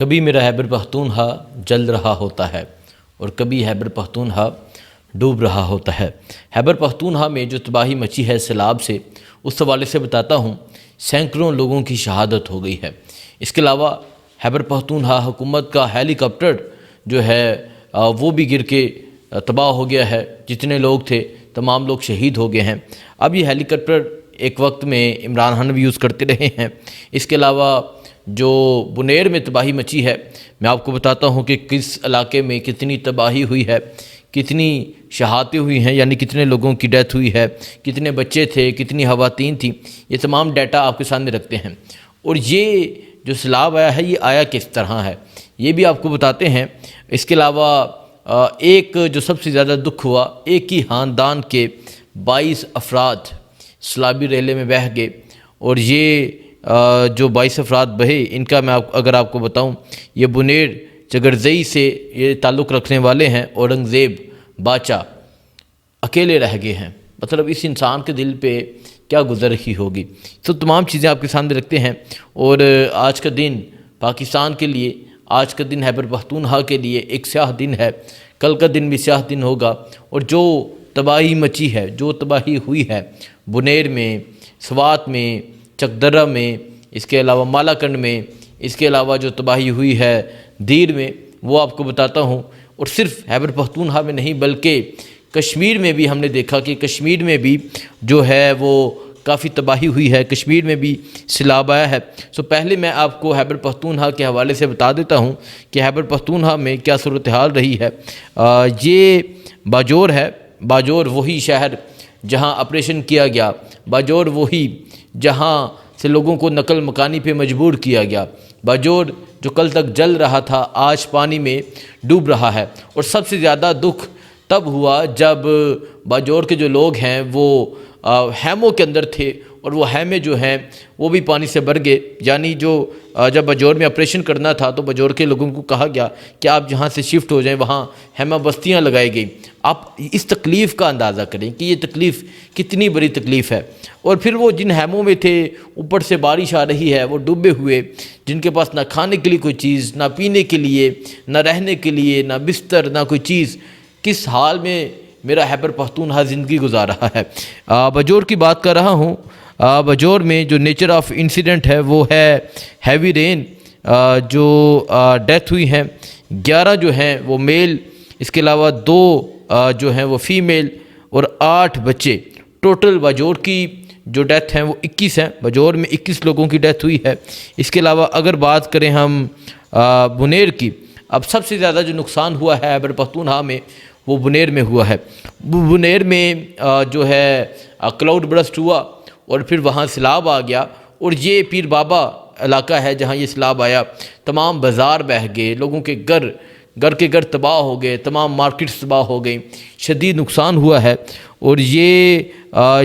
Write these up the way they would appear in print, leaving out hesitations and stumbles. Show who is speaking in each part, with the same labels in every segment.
Speaker 1: کبھی میرا خیبر پختونخوا جل رہا ہوتا ہے اور کبھی خیبر پختونخوا ڈوب رہا ہوتا ہے۔ خیبر پختونخوا میں جو تباہی مچی ہے سیلاب سے، اس حوالے سے بتاتا ہوں۔ سینکڑوں لوگوں کی شہادت ہو گئی ہے۔ اس کے علاوہ خیبر پختونخوا حکومت کا ہیلی کاپٹر جو ہے وہ بھی گر کے تباہ ہو گیا ہے۔ جتنے لوگ تھے تمام لوگ شہید ہو گئے ہیں۔ اب یہ ہیلی کاپٹر ایک وقت میں عمران خان بھی یوز کرتے رہے ہیں۔ اس کے علاوہ جو بنیر میں تباہی مچی ہے، میں آپ کو بتاتا ہوں کہ کس علاقے میں کتنی تباہی ہوئی ہے، کتنی شہادتیں ہوئی ہیں، یعنی کتنے لوگوں کی ڈیتھ ہوئی ہے، کتنے بچے تھے، کتنی خواتین تھیں۔ یہ تمام ڈیٹا آپ کے سامنے رکھتے ہیں۔ اور یہ جو سیلاب آیا ہے، یہ آیا کس طرح ہے، یہ بھی آپ کو بتاتے ہیں۔ اس کے علاوہ ایک جو سب سے زیادہ دکھ ہوا، ایک ہی خاندان کے 22 افراد سیلابی ریلے میں بہہ گئے۔ اور یہ جو 22 افراد بہے، ان کا میں اگر آپ کو بتاؤں، یہ بنیر چگرزئی سے یہ تعلق رکھنے والے ہیں۔ اورنگزیب باچا اکیلے رہ گئے ہیں۔ مطلب اس انسان کے دل پہ کیا گزر رہی ہوگی۔ تو تمام چیزیں آپ کے سامنے رکھتے ہیں۔ اور آج کا دن پاکستان کے لیے، آج کا دن خیبر پختونخوا کے لیے ایک سیاہ دن ہے۔ کل کا دن بھی سیاہ دن ہوگا۔ اور جو تباہی مچی ہے، جو تباہی ہوئی ہے بنیر میں، سوات میں، چکدرہ میں، اس کے علاوہ مالاکنڈ میں، اس کے علاوہ جو تباہی ہوئی ہے دیر میں، وہ آپ کو بتاتا ہوں۔ اور صرف خیبر پختونخوا میں نہیں بلکہ کشمیر میں بھی ہم نے دیکھا کہ کشمیر میں بھی جو ہے وہ کافی تباہی ہوئی ہے۔ کشمیر میں بھی سیلاب آیا ہے۔ پہلے میں آپ کو خیبر پختونخوا کے حوالے سے بتا دیتا ہوں کہ خیبر پختونخوا میں کیا صورتحال رہی ہے۔ یہ باجوڑ ہے۔ باجوڑ وہی شہر جہاں آپریشن کیا گیا، باجوڑ وہی جہاں سے لوگوں کو نقل مکانی پہ مجبور کیا گیا۔ باجوڑ جو کل تک جل رہا تھا، آج پانی میں ڈوب رہا ہے۔ اور سب سے زیادہ دکھ تب ہوا جب باجوڑ کے جو لوگ ہیں وہ خیموں کے اندر تھے، اور وہ خیمے جو ہیں وہ بھی پانی سے بھر گئے۔ یعنی جو جب باجوڑ میں آپریشن کرنا تھا تو باجوڑ کے لوگوں کو کہا گیا کہ آپ جہاں سے شفٹ ہو جائیں، وہاں خیمہ بستیاں لگائی گئیں۔ آپ اس تکلیف کا اندازہ کریں کہ یہ تکلیف کتنی بڑی تکلیف ہے۔ اور پھر وہ جن خیموں میں تھے، اوپر سے بارش آ رہی ہے، وہ ڈوبے ہوئے، جن کے پاس نہ کھانے کے لیے کوئی چیز، نہ پینے کے لیے، نہ رہنے کے لیے، نہ بستر، نہ کوئی چیز۔ کس حال میں میرا خیبر پختونخوا زندگی گزار رہا ہے۔ باجوڑ کی بات کر رہا ہوں۔ باجوڑ میں جو نیچر آف انسیڈنٹ ہے وہ ہے ہیوی رین۔ جو ڈیتھ ہوئی ہیں 11 جو ہیں وہ میل، اس کے علاوہ 2 جو ہیں وہ فیمیل، اور 8 بچے۔ ٹوٹل باجوڑ کی جو ڈیتھ ہیں وہ 21 ہیں۔ باجوڑ میں 21 لوگوں کی ڈیتھ ہوئی ہے۔ اس کے علاوہ اگر بات کریں ہم بنیر کی، اب سب سے زیادہ جو نقصان ہوا ہے خیبر پختونخوا میں وہ بنیر میں ہوا ہے۔ بنیر میں جو ہے کلاؤڈ برسٹ ہوا اور پھر وہاں سیلاب آ گیا۔ اور یہ پیر بابا علاقہ ہے جہاں یہ سیلاب آیا۔ تمام بازار بہہ گئے، لوگوں کے گھر کے گھر تباہ ہو گئے، تمام مارکیٹس تباہ ہو گئیں، شدید نقصان ہوا ہے۔ اور یہ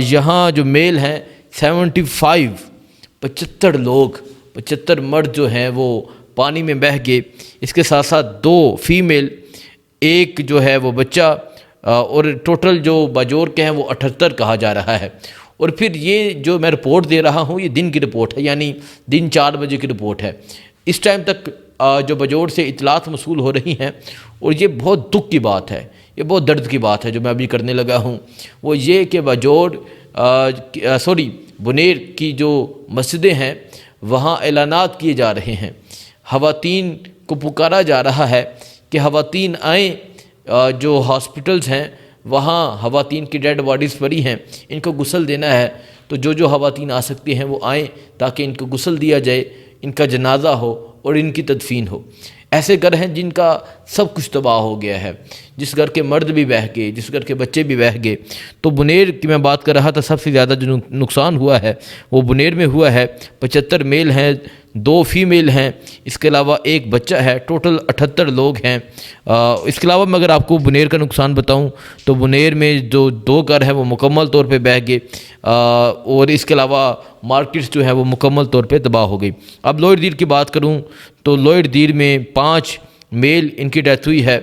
Speaker 1: یہاں جو میل ہیں 75 لوگ، 75 مرد جو ہیں وہ پانی میں بہہ گئے۔ اس کے ساتھ ساتھ 2 فیمیل، 1 جو ہے وہ بچہ، اور ٹوٹل جو باجوڑ کے ہیں وہ 78 کہا جا رہا ہے۔ اور پھر یہ جو میں رپورٹ دے رہا ہوں، یہ دن کی رپورٹ ہے، یعنی دن 4 بجے کی رپورٹ ہے۔ اس ٹائم تک جو باجوڑ سے اطلاعات موصول ہو رہی ہیں، اور یہ بہت دکھ کی بات ہے، یہ بہت درد کی بات ہے جو میں ابھی کرنے لگا ہوں، وہ یہ کہ بنیر کی جو مسجدیں ہیں وہاں اعلانات کیے جا رہے ہیں۔ خواتین کو پکارا جا رہا ہے کہ خواتین آئیں۔ جو ہاسپٹلز ہیں وہاں خواتین کی ڈیڈ باڈیز پڑی ہیں، ان کو غسل دینا ہے، تو جو خواتین آ سکتی ہیں وہ آئیں تاکہ ان کو غسل دیا جائے، ان کا جنازہ ہو اور ان کی تدفین ہو۔ ایسے گھر ہیں جن کا سب کچھ تباہ ہو گیا ہے، جس گھر کے مرد بھی بہہ گئے، جس گھر کے بچے بھی بہہ گئے۔ تو بنیر کی میں بات کر رہا تھا، سب سے زیادہ جو نقصان ہوا ہے وہ بنیر میں ہوا ہے۔ 75 میل ہیں، 2 فیمیل ہیں، اس کے علاوہ 1 بچہ ہے، ٹوٹل 78 لوگ ہیں۔ اس کے علاوہ میں اگر آپ کو بنیر کا نقصان بتاؤں تو بنیر میں جو 2 گھر ہیں وہ مکمل طور پہ بہہ گئے، اور اس کے علاوہ مارکیٹس جو ہے وہ مکمل طور پہ تباہ ہو گئی۔ اب لوئر دیر کی بات کروں تو لوئر دیر میں 5 میل ان کی ڈیتھ ہوئی ہے۔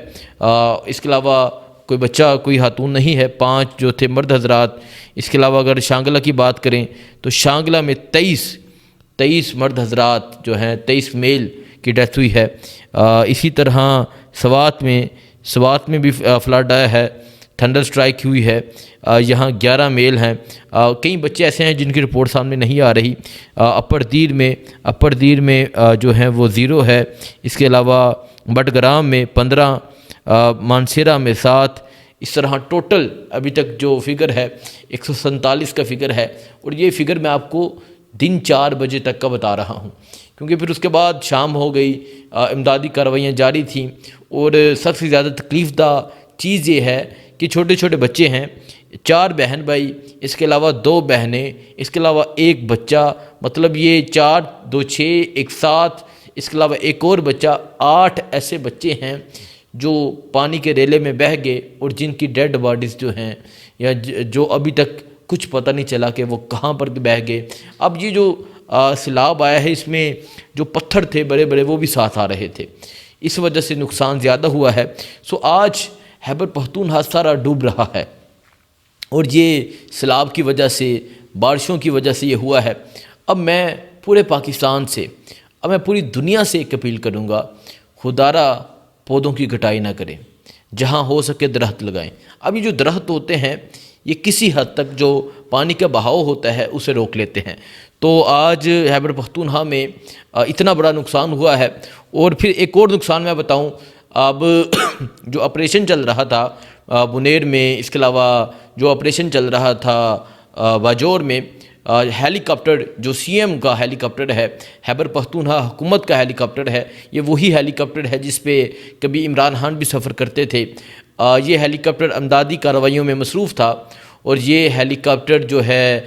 Speaker 1: اس کے علاوہ کوئی بچہ، کوئی خاتون نہیں ہے، 5 جو تھے مرد حضرات۔ اس کے علاوہ اگر شانگلہ کی بات کریں تو شانگلہ میں 23 مرد حضرات جو ہیں، 23 میل کی ڈیتھ ہوئی ہے۔ اسی طرح سوات میں بھی فلڈ آیا ہے، تھنڈر سٹرائک ہوئی ہے، یہاں 11 میل ہیں۔ کئی بچے ایسے ہیں جن کی رپورٹ سامنے نہیں آ رہی۔ اپر دیر میں جو ہیں وہ 0 ہے، اس کے علاوہ بٹگرام میں 15، مانسیرا میں 7۔ اس طرح ٹوٹل ابھی تک جو فگر ہے 147 کا فگر ہے، اور یہ فگر میں آپ کو دن 4 بجے تک کا بتا رہا ہوں، کیونکہ پھر اس کے بعد شام ہو گئی، امدادی کارروائیاں جاری تھیں، اور سب سے زیادہ تکلیف دہ چیز یہ ہے کہ چھوٹے چھوٹے بچے ہیں، 4 بہن بھائی، اس کے علاوہ 2 بہنیں، اس کے علاوہ 1 بچہ، مطلب یہ 4 2 6 1 7، اس کے علاوہ ایک اور بچہ، 8 ایسے بچے ہیں جو پانی کے ریلے میں بہہ گئے، اور جن کی ڈیڈ باڈیز جو ہیں، یا جو ابھی تک کچھ پتہ نہیں چلا کہ وہ کہاں پر بہہ گئے۔ اب یہ جو سیلاب آیا ہے، اس میں جو پتھر تھے بڑے بڑے وہ بھی ساتھ آ رہے تھے، اس وجہ سے نقصان زیادہ ہوا ہے۔ آج خیبر پختونخوا سارا ڈوب رہا ہے، اور یہ سیلاب کی وجہ سے، بارشوں کی وجہ سے یہ ہوا ہے۔ اب میں پورے پاکستان سے، اب میں پوری دنیا سے ایک اپیل کروں گا، خدارہ پودوں کی کٹائی نہ کریں، جہاں ہو سکے درخت لگائیں۔ اب یہ جو درخت ہوتے ہیں، یہ کسی حد تک جو پانی کا بہاؤ ہوتا ہے اسے روک لیتے ہیں۔ تو آج خیبر پختونخوا میں اتنا بڑا نقصان ہوا ہے، اور پھر ایک اور نقصان میں بتاؤں۔ اب جو آپریشن چل رہا تھا بنیر میں، اس کے علاوہ جو آپریشن چل رہا تھا باجور میں، ہیلی کاپٹر جو سی ایم کا ہیلی کاپٹر ہے، خیبر پختونخوا حکومت کا ہیلی کاپٹر ہے، یہ وہی ہیلی کاپٹر ہے جس پہ کبھی عمران خان بھی سفر کرتے تھے۔ یہ ہیلی کاپٹر امدادی کارروائیوں میں مصروف تھا، اور یہ ہیلی کاپٹر جو ہے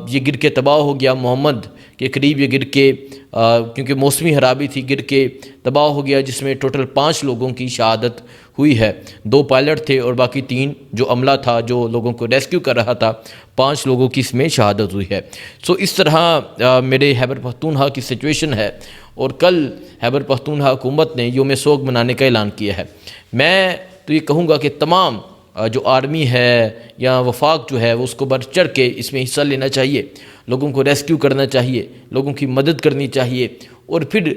Speaker 1: یہ گر کے تباہ ہو گیا، محمد کے قریب یہ گر کے، کیونکہ موسمی خرابی تھی، گر کے تباہ ہو گیا، جس میں ٹوٹل 5 لوگوں کی شہادت ہوئی ہے۔ 2 پائلٹ تھے اور باقی 3 جو عملہ تھا جو لوگوں کو ریسکیو کر رہا تھا، 5 لوگوں کی اس میں شہادت ہوئی ہے۔ اس طرح میرے خیبر پختونخوا کی سچویشن ہے، اور کل خیبر پختونخوا حکومت نے یوم سوگ منانے کا اعلان کیا ہے۔ میں تو یہ کہوں گا کہ تمام جو آرمی ہے یا وفاق جو ہے وہ اس کو بڑھ چڑھ کے اس میں حصہ لینا چاہیے، لوگوں کو ریسکیو کرنا چاہیے، لوگوں کی مدد کرنی چاہیے، اور پھر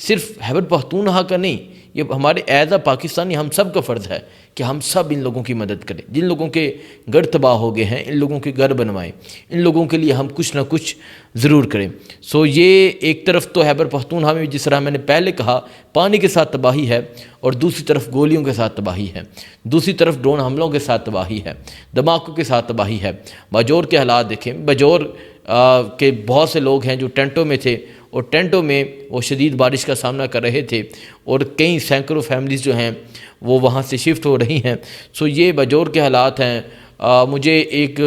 Speaker 1: صرف خیبر پختونخوا کا نہیں، یہ ہمارے ایز اے پاکستانی ہم سب کا فرض ہے کہ ہم سب ان لوگوں کی مدد کریں، جن لوگوں کے گھر تباہ ہو گئے ہیں، ان لوگوں کے گھر بنوائیں، ان لوگوں کے لیے ہم کچھ نہ کچھ ضرور کریں۔ یہ ایک طرف تو خیبر پختونخوا میں جس طرح میں نے پہلے کہا پانی کے ساتھ تباہی ہے، اور دوسری طرف گولیوں کے ساتھ تباہی ہے، دوسری طرف ڈرون حملوں کے ساتھ تباہی ہے، دھماکوں کے ساتھ تباہی ہے۔ باجور کے حالات دیکھیں، باجور کے بہت سے لوگ ہیں جو ٹینٹوں میں تھے، اور ٹینٹوں میں وہ شدید بارش کا سامنا کر رہے تھے، اور کئی سینکڑوں فیملیز جو ہیں وہ وہاں سے شفٹ ہو رہی ہیں۔ یہ باجور کے حالات ہیں۔ مجھے ایک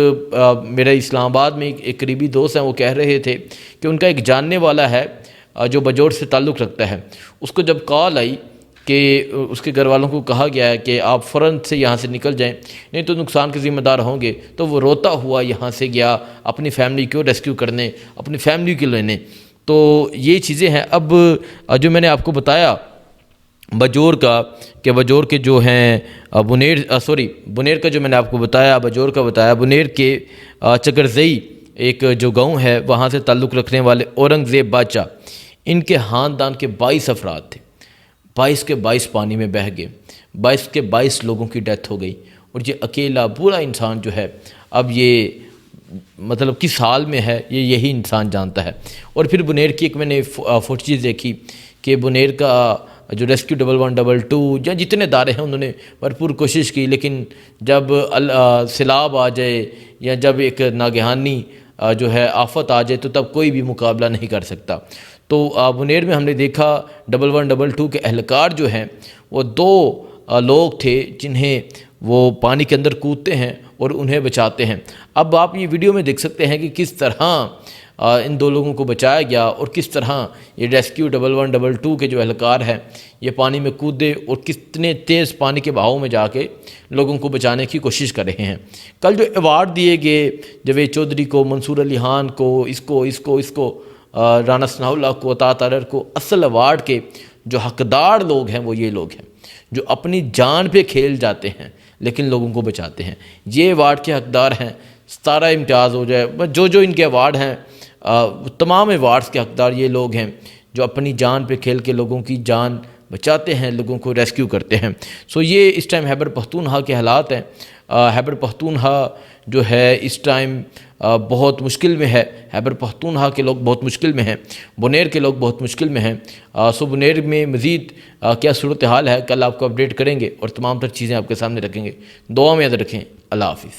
Speaker 1: میرا اسلام آباد میں ایک قریبی دوست ہیں، وہ کہہ رہے تھے کہ ان کا ایک جاننے والا ہے جو باجور سے تعلق رکھتا ہے، اس کو جب کال آئی کہ اس کے گھر والوں کو کہا گیا ہے کہ آپ فوراً سے یہاں سے نکل جائیں، نہیں تو نقصان کے ذمہ دار ہوں گے، تو وہ روتا ہوا یہاں سے گیا اپنی فیملی کو ریسکیو کرنے، اپنی فیملی کو لینے۔ تو یہ چیزیں ہیں۔ اب جو میں نے آپ کو بتایا باجور کا، کہ باجور کے جو ہیں بنیر کا جو میں نے آپ کو بتایا، باجور کا بتایا، بنیر کے چکرزئی ایک جو گاؤں ہے وہاں سے تعلق رکھنے والے اورنگزیب بادشاہ، ان کے خاندان کے 22 افراد تھے، 22 کے 22 پانی میں بہہ گئے، 22 کے 22 لوگوں کی ڈیتھ ہو گئی، اور یہ اکیلا برا انسان جو ہے اب یہ مطلب کس حال میں ہے یہی انسان جانتا ہے۔ اور پھر بنیر کی ایک میں نے فوٹیج دیکھی کہ بنیر کا جو ریسکیو 1112 یا جتنے ادارے ہیں انہوں نے بھرپور کوشش کی، لیکن جب سیلاب آ جائے یا جب ایک ناگہانی جو ہے آفت آ جائے تو تب کوئی بھی مقابلہ نہیں کر سکتا۔ تو بنیر میں ہم نے دیکھا 1112 کے اہلکار جو ہیں وہ 2 لوگ تھے جنہیں وہ پانی کے اندر کودتے ہیں اور انہیں بچاتے ہیں۔ اب آپ یہ ویڈیو میں دیکھ سکتے ہیں کہ کس طرح ان 2 لوگوں کو بچایا گیا، اور کس طرح یہ ریسکیو 1112 کے جو اہلکار ہیں یہ پانی میں کودے اور کتنے تیز پانی کے بہاؤ میں جا کے لوگوں کو بچانے کی کوشش کر رہے ہیں۔ کل جو ایوارڈ دیے گئے جاوید چودھری کو، منصور علی خان کو، اس کو رانا ثناء اللہ کو، عطا طاہر کو، اصل ایوارڈ کے جو حقدار لوگ ہیں وہ یہ لوگ ہیں جو اپنی جان پہ کھیل جاتے ہیں لیکن لوگوں کو بچاتے ہیں۔ یہ ایوارڈ کے حقدار ہیں 17 امتیاز ہو جائے، جو ان کے ایوارڈ ہیں تمام ایوارڈز کے حقدار یہ لوگ ہیں جو اپنی جان پہ کھیل کے لوگوں کی جان بچاتے ہیں، لوگوں کو ریسکیو کرتے ہیں۔ یہ اس ٹائم خیبر پختونخوا کے حالات ہیں۔ خیبر پختونخوا جو ہے اس ٹائم بہت مشکل میں ہے۔ خیبر پختونخوا کے لوگ بہت مشکل میں ہیں، بنیر کے لوگ بہت مشکل میں ہیں۔ بنیر میں مزید کیا صورتحال ہے، کل آپ کو اپڈیٹ کریں گے اور تمام تر چیزیں آپ کے سامنے رکھیں گے۔ دعا میں یاد رکھیں۔ اللہ حافظ۔